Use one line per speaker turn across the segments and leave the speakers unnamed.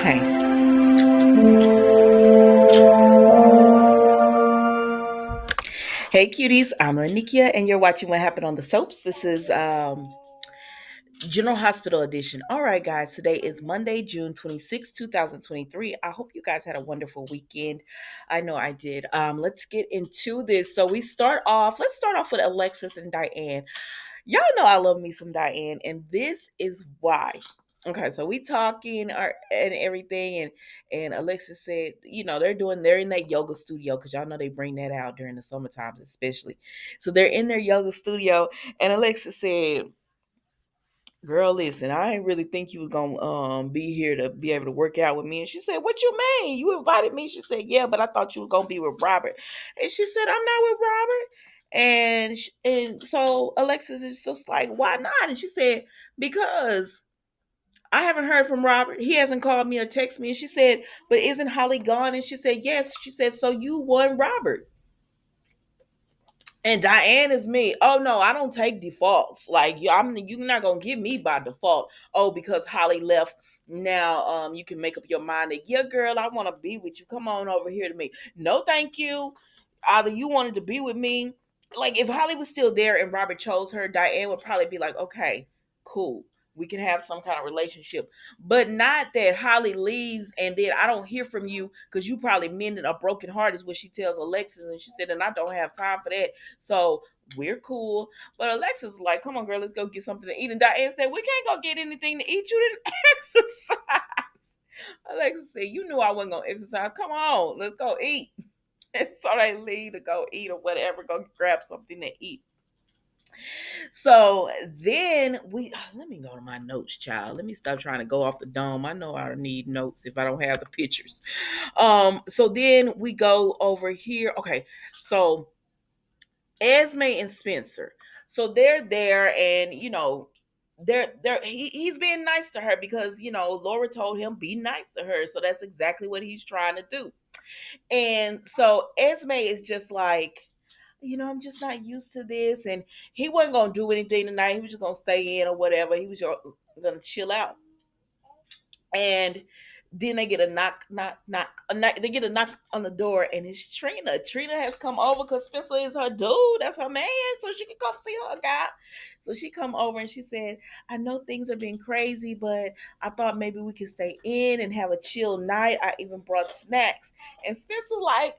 Hey. Hey cuties, I'm Lanikia and you're watching What Happened on the Soaps. This is General Hospital Edition. All right, guys, today is Monday, June 26th, 2023. I hope you guys had a wonderful weekend. I know I did. Let's get into this. Let's start off with Alexis and Diane. Y'all know I love me some Diane, and this is why. Okay, so we talking and everything, and Alexis said, they're in that yoga studio because y'all know they bring that out during the summer times, especially. So they're in their yoga studio, and Alexis said, "Girl, listen, I didn't really think you was gonna be here to be able to work out with me." And she said, "What you mean? You invited me?" She said, "Yeah, but I thought you was gonna be with Robert." And she said, "I'm not with Robert." And so Alexis is just like, "Why not?" And she said, "Because I haven't heard from Robert. He hasn't called me or texted me." And she said, "But isn't Holly gone?" And she said, "Yes." She said, "So you won Robert." And Diane is me. Oh no, I don't take defaults. Like you're not gonna get me by default. Oh, because Holly left. Now you can make up your mind that, yeah, girl, I want to be with you. Come on over here to me. No, thank you. Either you wanted to be with me. Like if Holly was still there and Robert chose her, Diane would probably be like, okay, cool. We can have some kind of relationship. But not that Holly leaves and then I don't hear from you because you probably mended a broken heart, is what she tells Alexis. And she said, and I don't have time for that. So we're cool. But Alexis is like, come on, girl, let's go get something to eat. And Diane said, we can't go get anything to eat. You didn't exercise. Alexis said, you knew I wasn't going to exercise. Come on, let's go eat. And so they leave to go eat or whatever, go grab something to eat. So then let me go to my notes, child. Let me stop trying to go off the dome. I know I need notes if I don't have the pictures. So then we go over here. Okay, so Esme and Spencer. So they're there, and he's being nice to her because Laura told him be nice to her. So that's exactly what he's trying to do. And so Esme is just like, I'm just not used to this. And he wasn't gonna do anything tonight. He was just gonna stay in or whatever. He was gonna chill out. And then they get a knock, knock, knock, they get a knock on the door, and it's Trina. Trina has come over because Spencer is her dude. That's her man, so she can come see her guy. So she come over and she said, "I know things are being crazy, but I thought maybe we could stay in and have a chill night. I even brought snacks." And Spencer like,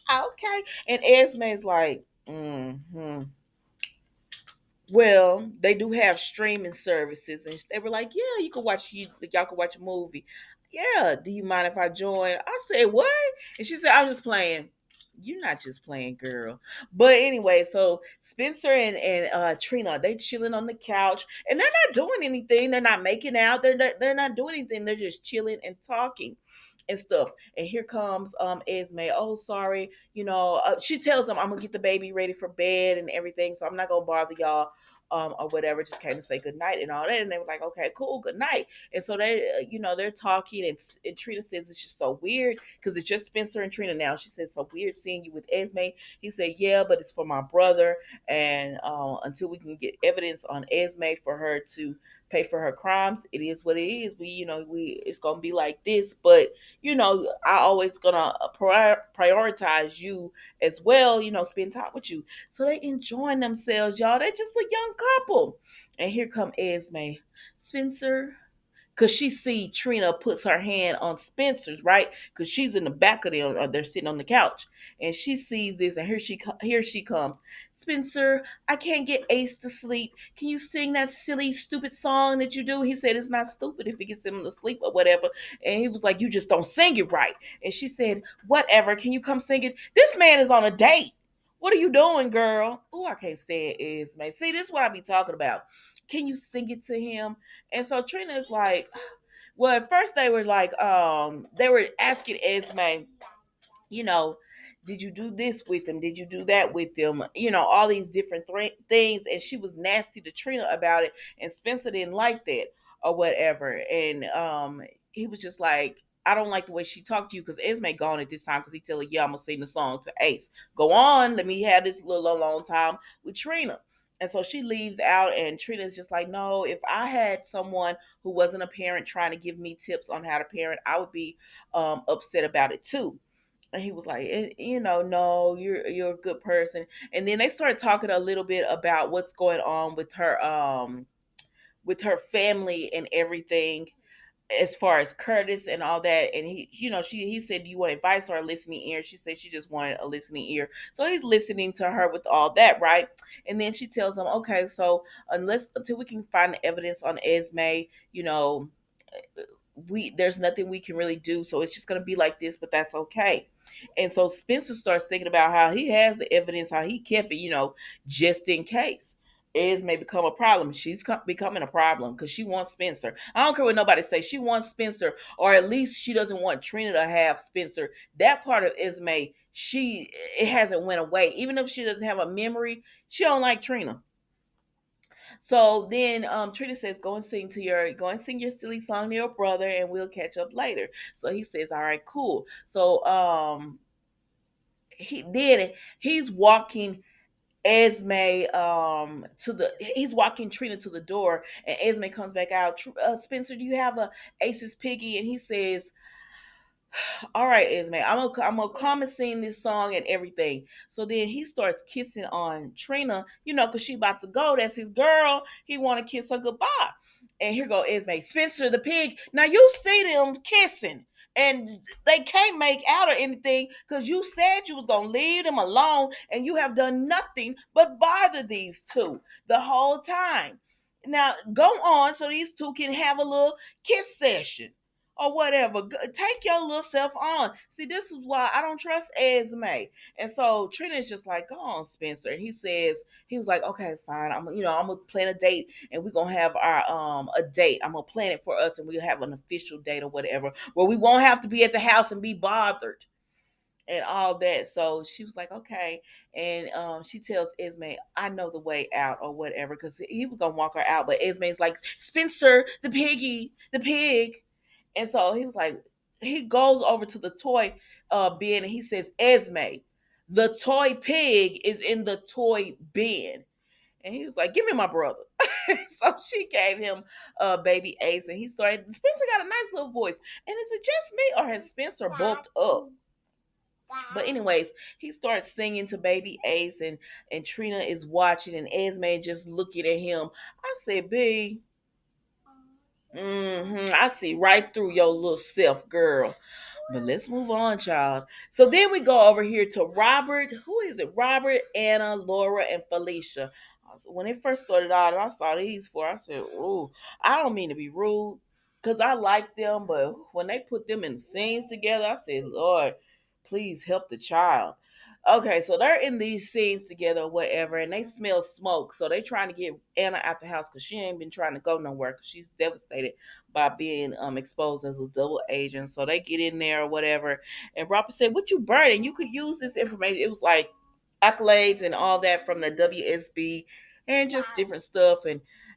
"Okay," and Esme is like, "Hmm." Well, they do have streaming services, and they were like, "Yeah, y'all can watch a movie." "Yeah, do you mind if I join?" I said, "What?" And she said, "I'm just playing." You're not just playing, girl. But anyway, so Spencer and Trina, they chilling on the couch, and they're not doing anything. They're not making out. They're not doing anything. They're just chilling and talking and stuff. And here comes Esme. "Oh, sorry. She tells them, I'm gonna get the baby ready for bed and everything, so I'm not gonna bother y'all or whatever. Just came to say good night and all that." And they were like, "Okay, cool, good night." And so they're talking, and Trina says it's just so weird because it's just Spencer and Trina now. She said, "It's so weird seeing you with Esme." He said, "Yeah, but it's for my brother, and until we can get evidence on Esme for her to pay for her crimes, it is what it is. We it's gonna be like this, but I always gonna prioritize you as well. Spend time with you." So they enjoying themselves, y'all. They're just a young couple. And here come Esme. "Spencer," because she see Trina puts her hand on Spencer's, right? Because she's in the back of them, or they're sitting on the couch, and she sees this, and here she comes. "Spencer, I can't get Ace to sleep. Can you sing that silly, stupid song that you do?" He said it's not stupid if it gets him to sleep or whatever. And he was like, "You just don't sing it right." And she said, "Whatever. Can you come sing it? This man is on a date. What are you doing, girl?" Oh, I can't stand Esme. See, this is what I be talking about. Can you sing it to him? And so Trina is like, well, at first they were asking Esme, you know, "Did you do this with them? Did you do that with them?" All these different things. And she was nasty to Trina about it. And Spencer didn't like that or whatever. And he was just like, "I don't like the way she talked to you," because Esme gone at this time because he tell her, "Yeah, I'm going to sing the song to Ace. Go on. Let me have this little alone time with Trina." And so she leaves out, and Trina's just like, no, if I had someone who wasn't a parent trying to give me tips on how to parent, I would be upset about it too. And he was like, no, you're a good person. And then they started talking a little bit about what's going on with her family and everything, as far as Curtis and all that. And he said, "Do you want advice or a listening ear?" She said she just wanted a listening ear. So he's listening to her with all that, right? And then she tells him, "Okay, so until we can find the evidence on Esme, you know, we there's nothing we can really do. So it's just gonna be like this, but that's okay." And so Spencer starts thinking about how he has the evidence, how he kept it, just in case. Is may become a problem. She's becoming a problem because she wants Spencer. I don't care what nobody says. She wants Spencer, or at least she doesn't want Trina to have Spencer. That part of Ismay, it hasn't went away. Even if she doesn't have a memory, she don't like Trina. So then Trina says, go and sing your silly song to your brother and we'll catch up later. So he says, all right, cool. So he did it. He's walking he's walking Trina to the door, and Esme comes back out. Spencer, do you have a Ace's Piggy? And he says, all right, Esme, I'm gonna come and sing this song and everything. So then he starts kissing on Trina, because she about to go. That's his girl. He want to kiss her goodbye. And here go Esme, Spencer the pig. Now you see them kissing, and they can't make out or anything because you said you was gonna leave them alone, and you have done nothing but bother these two the whole time. Now go on so these two can have a little kiss session or whatever. Take your little self on. See, this is why I don't trust Esme. And so Trina's just like, go on, Spencer. And he was like, okay, fine. I'm gonna plan a date, and we're gonna have our a date. I'm gonna plan it for us, and we'll have an official date or whatever, where we won't have to be at the house and be bothered and all that. So she was like, okay. And she tells Esme, I know the way out or whatever, because he was gonna walk her out, but Esme's like, Spencer, the pig. And so he was like, he goes over to the toy bin, and he says, Esme, the toy pig is in the toy bin. And he was like, give me my brother. So she gave him baby Ace, and he started. Spencer got a nice little voice. And is it just me, or has Spencer bulked up? But anyways, he starts singing to baby Ace, and Trina is watching, and Esme just looking at him. I said, B, I see right through your little self, girl. But let's move on, child. So then we go over here to Robert. Who is it? Robert, Anna, Laura, and Felicia. When it first started out, I saw these four. I said, "Ooh, I don't mean to be rude, cause I like them, but when they put them in scenes together, I said, Lord, please help the child." Okay, so they're in these scenes together or whatever, and they smell smoke. So they trying to get Anna out the house because she ain't been trying to go nowhere because she's devastated by being exposed as a double agent. So they get in there or whatever. And Robert said, "What you burning? You could use this information." It was like accolades and all that from the WSB and just different stuff.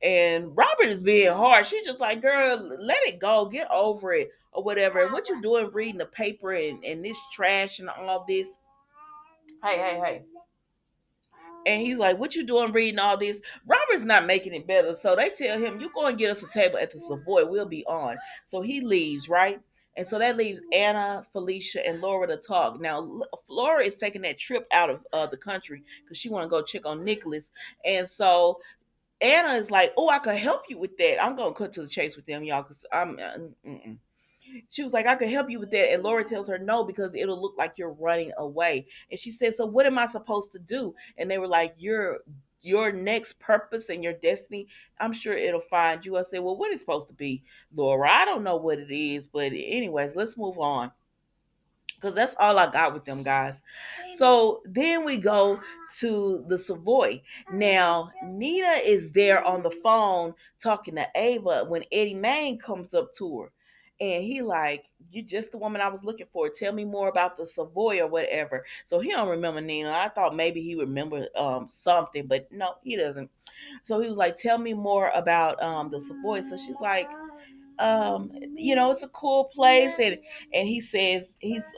And Robert is being hard. She's just like, girl, let it go, get over it or whatever. And what you doing reading the paper and this trash and all this? Hey, hey, hey. And he's like, what you doing reading all this? Robert's not making it better. So they tell him, you go and get us a table at the Savoy. We'll be on. So he leaves, right? And so that leaves Anna, Felicia, and Laura to talk. Now, Laura is taking that trip out of the country because she want to go check on Nicholas. And so Anna is like, oh, I could help you with that. I'm going to cut to the chase with them, y'all, because she was like, I could help you with that. And Laura tells her no, because it'll look like you're running away. And she said, so what am I supposed to do? And they were like, your next purpose and your destiny, I'm sure it'll find you. I said, well, what is supposed to be, Laura? I don't know what it is. But anyways, let's move on, because that's all I got with them guys. So then we go to the Savoy. Now Nina is there on the phone talking to Ava when Eddie Main comes up to her, and he like, you just the woman I was looking for. Tell me more about the Savoy or whatever. So he don't remember Nina. I thought maybe he remember something, but no, he doesn't. So he was like, tell me more about the Savoy. So she's like, it's a cool place. And he says he's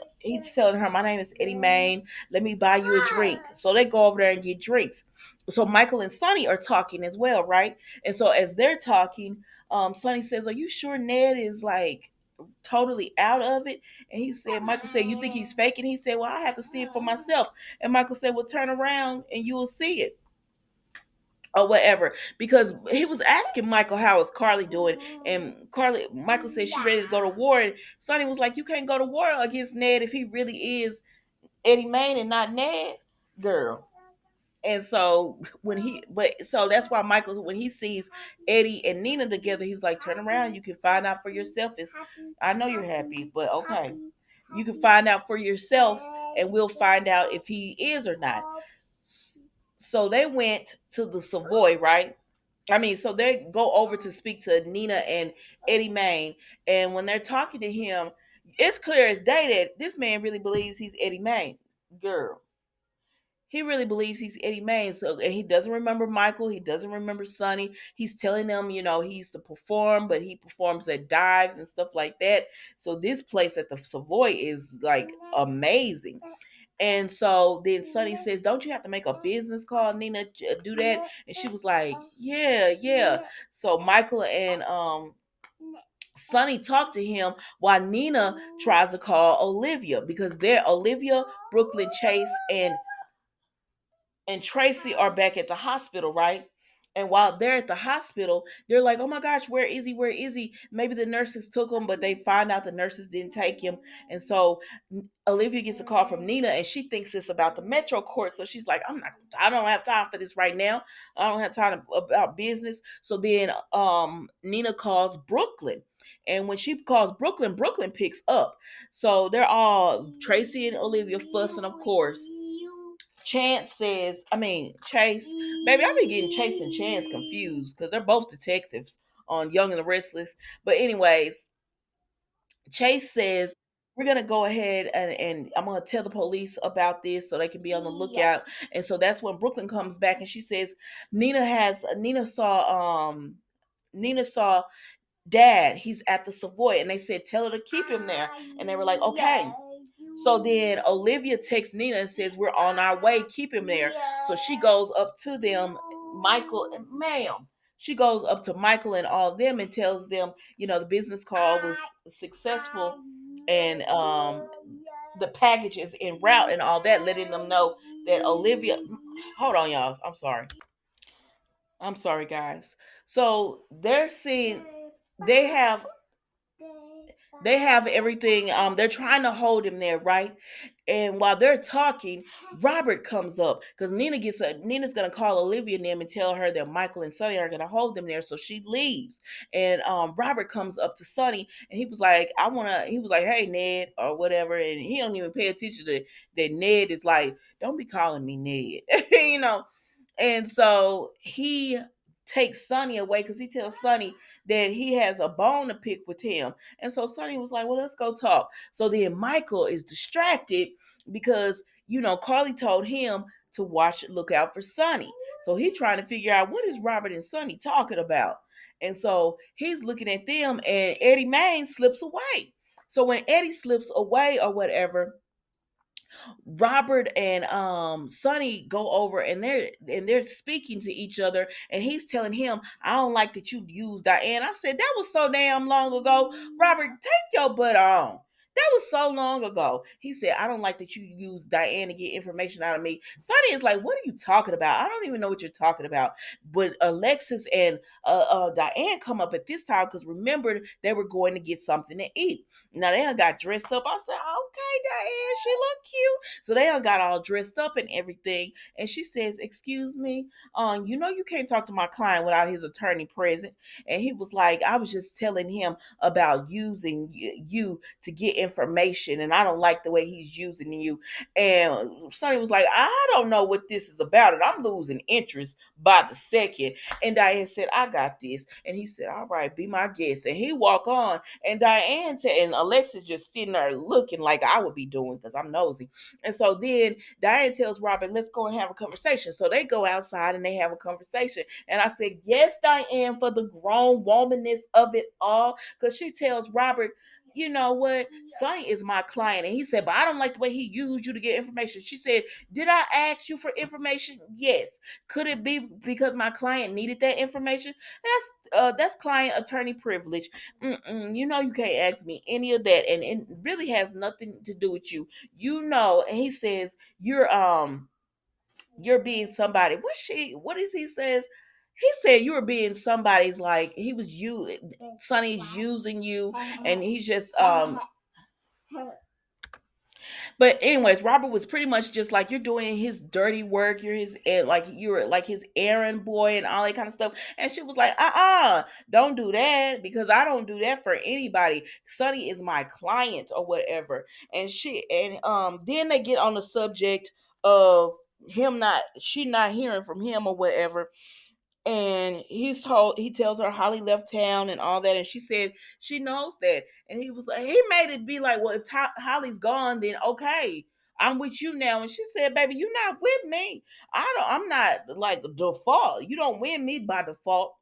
telling her, my name is Eddie Main, let me buy you a drink. So they go over there and get drinks. So Michael and Sonny are talking as well, right? And so as they're talking, Sonny says, "Are you sure Ned is like totally out of it?" And he said, Michael said, "You think he's faking?" He said, "Well, I have to see it for myself." And Michael said, "Well, turn around and you will see it." Or whatever, because he was asking Michael how is Carly doing, and Michael said she ready to go to war, and Sonny was like, "You can't go to war against Ned if he really is Eddie Main and not Ned, girl." And so so that's why Michael, when he sees Eddie and Nina together, he's like, "Turn around, you can find out for yourself." It's, I know you're happy, but okay, you can find out for yourself, and we'll find out if he is or not. So they went to the Savoy, right? I mean, so they go over to speak to Nina and Eddie Main, and when they're talking to him, it's clear as day that this man really believes he's Eddie Main, girl. He really believes he's Eddie Main. So, and he doesn't remember Michael. He doesn't remember Sonny. He's telling them, he used to perform, but he performs at dives and stuff like that. So this place at the Savoy is like amazing. And so then Sonny says, "Don't you have to make a business call, Nina, do that?" And she was like, "Yeah, yeah." So Michael and Sonny talked to him while Nina tries to call Olivia, because they're Olivia, Brooklyn Chase, and Tracy are back at the hospital, right? And while they're at the hospital, they're like, "Oh my gosh, where is he? Where is he?" Maybe the nurses took him, but they find out the nurses didn't take him. And so Olivia gets a call from Nina, and she thinks it's about the Metro Court. So she's like, I don't have time for this right now. I don't have time about business." So then Nina calls Brooklyn. And when she calls Brooklyn, Brooklyn picks up. So they're all, Tracy and Olivia, fussing, of course. Chase, baby, I be getting Chase and Chance confused because they're both detectives on Young and the Restless. But anyways, Chase says, "We're gonna go ahead and I'm gonna tell the police about this so they can be on the lookout." And so that's when Brooklyn comes back and she says, Nina saw Dad, he's at the Savoy, and they said, "Tell her to keep him there." And they were like, "Okay." So then Olivia texts Nina and says, "We're on our way, keep him there." So she goes up to them, Michael and ma'am. She goes up to Michael and all of them and tells them, the business call was successful, and the package is en route and all that, letting them know that Olivia, hold on, y'all. I'm sorry, guys. So they're seeing, they have they have everything. They're trying to hold him there, right? And while they're talking, Robert comes up because Nina's gonna call Olivia and them and tell her that Michael and Sonny are gonna hold them there. So she leaves, and Robert comes up to Sonny, and he was like, He was like, "Hey, Ned," or whatever, and he don't even pay attention to that. Ned is like, "Don't be calling me Ned," And so he takes Sonny away because he tells Sonny that he has a bone to pick with him. And so Sonny was like, "Well, let's go talk." So then Michael is distracted because, Carly told him to look out for Sonny. So he's trying to figure out, what is Robert and Sonny talking about? And so he's looking at them, and Eddie Main slips away. So when Eddie slips away or whatever, Robert and Sonny go over, and they're speaking to each other, and he's telling him, "I don't like that you used Diane." I said, "That was so damn long ago. Robert, take your butt on. That was so long ago." He said, "I don't like that you used Diane to get information out of me." Sonny is like, "What are you talking about? I don't even know what you're talking about." But Alexis and Diane come up at this time because remember, they were going to get something to eat. Now they all got dressed up. I said, "Okay, Diane, she look cute." So they all got all dressed up and everything. And she says, "Excuse me, you can't talk to my client without his attorney present." And he was like, "I was just telling him about using you to get information, and I don't like the way he's using you." And Sonny was like, "I don't know what this is about, and I'm losing interest by the second." And Diane said, "I got this." And he said, "All right, be my guest." And he walk on, and and Alexis just sitting there looking like I would be doing because I'm nosy. And so then Diane tells Robert, "Let's go and have a conversation." So they go outside and they have a conversation. And I said, "Yes, Diane, for the grown womanness of it all." Because she tells Robert, you know what? Sonny is my client. And he said, but I don't like the way he used you to get information. She said, did I ask you for information? Yes. Could it be because my client needed that information? That's client attorney privilege. You know you can't ask me any of that, and it really has nothing to do with you. You know, and he says you're being somebody. What is he says? He said you were being somebody's like he was you Sonny's using you and he's just but anyways, Robert was pretty much just like you're doing his dirty work. You're like his errand boy and all that kind of stuff. And she was like, don't do that because I don't do that for anybody. Sonny is my client or whatever. And then they get on the subject of she not hearing from him or whatever, and he tells her Holly left town and all that, and she said she knows that, and he was like he made it be like, well, if Holly's gone, then okay, I'm with you now. And she said, baby, you're not with me. I'm not like default. You don't win me by default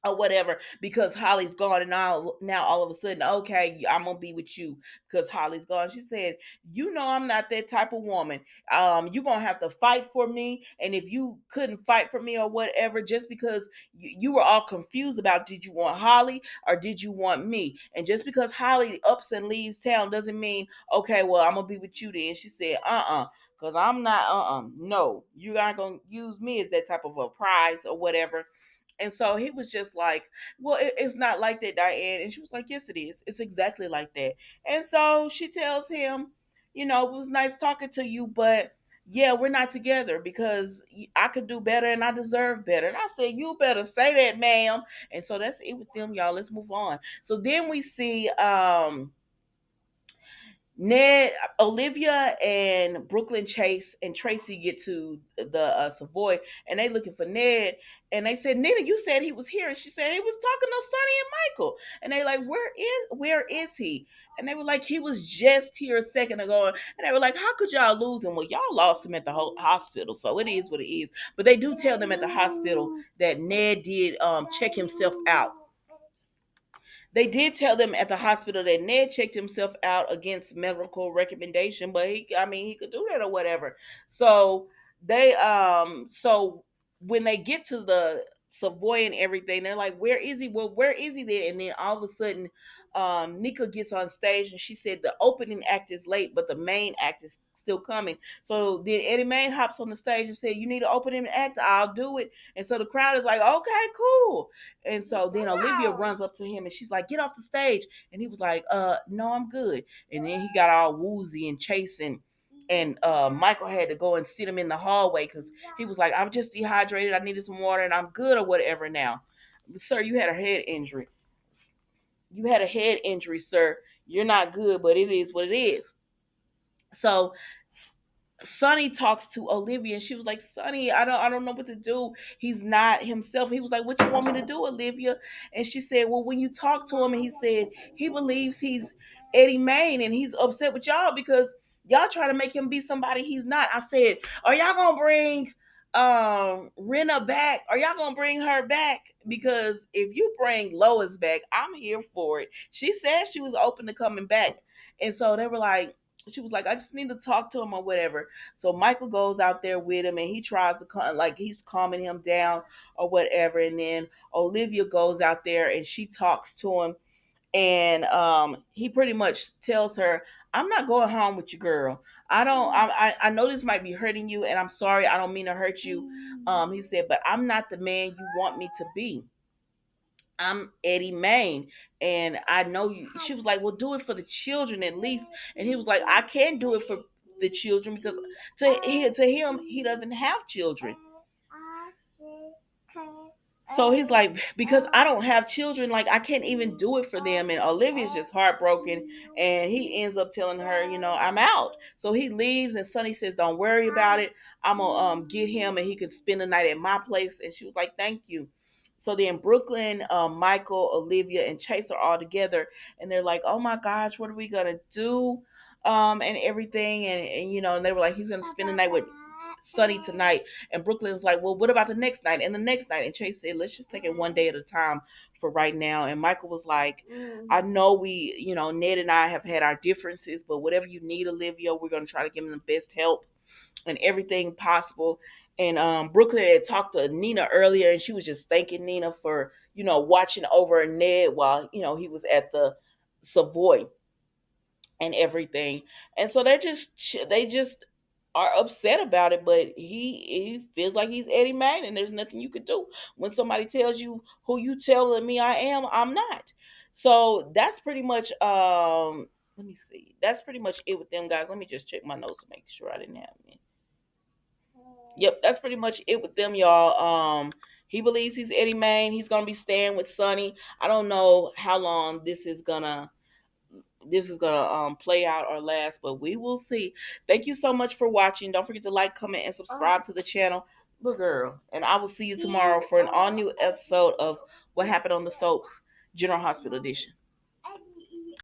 or whatever because Holly's gone, and now all of a sudden, okay, I'm gonna be with you because Holly's gone. She said, you know I'm not that type of woman. You're gonna have to fight for me, and if you couldn't fight for me or whatever, just because you were all confused about did you want Holly or did you want me, and just because Holly ups and leaves town doesn't mean okay, well, I'm gonna be with you then. She said, because I'm not, no, you're not gonna use me as that type of a prize or whatever. And so he was just like, well, it's not like that, Diane. And she was like, yes, it is. It's exactly like that. And so she tells him, it was nice talking to you, but yeah, we're not together because I could do better and I deserve better. And I said, you better say that, ma'am. And so that's it with them, y'all. Let's move on. So then we see Ned, Olivia, and Brooklyn Chase and Tracy get to the Savoy, and they looking for Ned. And they said, Nina, you said he was here. And she said he was talking to Sonny and Michael. And they like, where is he? And they were like, he was just here a second ago. And they were like, how could y'all lose him? Well, y'all lost him at the whole hospital, so it is what it is. But they do tell them at the hospital that Ned did check himself out. They did tell them at the hospital that Ned checked himself out against medical recommendation, but he could do that or whatever. So so when they get to the Savoy and everything, they're like, where is he? Well, where is he then? And then all of a sudden, Nika gets on stage and she said the opening act is late, but the main act is still coming. So then Eddie Main hops on the stage and said, you need to open an act, I'll do it. And so the crowd is like, okay, cool. And so then Olivia runs up to him and she's like, get off the stage. And he was like, no, I'm good. And then he got all woozy and chasing. And Michael had to go and sit him in the hallway because he was like, I'm just dehydrated. I needed some water and I'm good or whatever now. Sir, you had a head injury. You had a head injury, sir. You're not good, but it is what it is. So Sonny talks to Olivia and she was like, Sonny, I don't know what to do. He's not himself. He was like, what you want me to do, Olivia? And she said, well, when you talk to him and he said he believes he's Eddie Main and he's upset with y'all because y'all try to make him be somebody he's not. I said, are y'all gonna bring Rena back? Are y'all gonna bring her back? Because if you bring Lois back, I'm here for it. She said she was open to coming back. And so they were like, she was like, I just need to talk to him or whatever. So Michael goes out there with him and he tries to like he's calming him down or whatever. And then Olivia goes out there and she talks to him. And he pretty much tells her, I'm not going home with you, girl. I know this might be hurting you and I'm sorry. I don't mean to hurt you. He said, but I'm not the man you want me to be. I'm Eddie Main, and I know you. She was like, "Well, do it for the children at least." And he was like, "I can't do it for the children because to him, he doesn't have children." So he's like, because I don't have children, like I can't even do it for them. And Olivia's just heartbroken, and he ends up telling her, I'm out. So he leaves, and Sonny says, "Don't worry about it. I'm gonna get him, and he can spend the night at my place." And she was like, "Thank you." So then Brooklyn, Michael, Olivia, and Chase are all together, and they're like, "Oh my gosh, what are we gonna do?" And everything, and and they were like, "He's gonna spend the night with." Sunny tonight. And Brooklyn was like, well, what about the next night and the next night? And Chase said, let's just take it one day at a time for right now. And Michael was like, I know we, Ned and I have had our differences, but whatever you need, Olivia, we're going to try to give him the best help and everything possible. And Brooklyn had talked to Nina earlier, and she was just thanking Nina for, watching over Ned while, he was at the Savoy and everything. And so they just are upset about it, but he feels like he's Eddie Mann, and there's nothing you could do. When somebody tells you who you telling me I am, I'm not. So that's pretty much let me see. That's pretty much it with them guys. Let me just check my notes to make sure I didn't have any. Yep, that's pretty much it with them, y'all. He believes he's Eddie Mann. He's gonna be staying with Sonny. I don't know how long this is gonna play out or last, but we will see. Thank you so much for watching. Don't forget to like, comment, and subscribe to the channel. Look, girl, and I will see you tomorrow for an all new episode of What Happened on the Soaps General Hospital Edition.